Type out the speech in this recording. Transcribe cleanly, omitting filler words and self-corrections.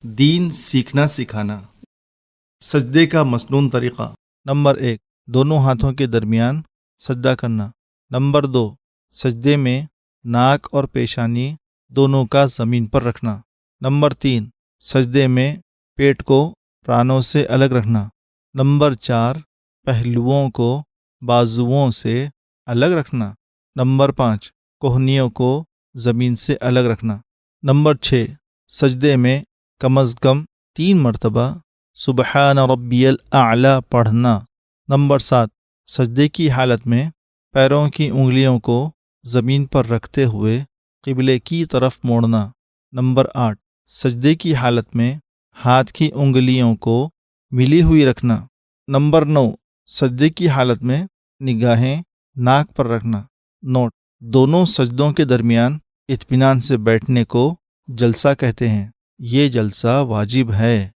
دین سیکھنا سکھانا۔ سجدے کا مسنون طریقہ۔ نمبر 1، دونوں ہاتھوں کے درمیان سجدہ کرنا۔ نمبر 2، سجدے میں ناک اور پیشانی دونوں کا زمین پر رکھنا۔ نمبر 3، سجدے میں پیٹ کو رانوں سے الگ رکھنا۔ نمبر 4، پہلوؤں کو بازوؤں سے الگ رکھنا۔ نمبر 5، کوہنیوں کو زمین سے الگ رکھنا۔ نمبر 6، سجدے میں کم از کم 3 مرتبہ سبحان ربی الاعلی پڑھنا۔ نمبر 7، سجدے کی حالت میں پیروں کی انگلیوں کو زمین پر رکھتے ہوئے قبلے کی طرف موڑنا۔ نمبر 8، سجدے کی حالت میں ہاتھ کی انگلیوں کو ملی ہوئی رکھنا۔ نمبر 9، سجدے کی حالت میں نگاہیں ناک پر رکھنا۔ نوٹ: دونوں سجدوں کے درمیان اطمینان سے بیٹھنے کو جلسہ کہتے ہیں۔ یہ جلسہ واجب ہے۔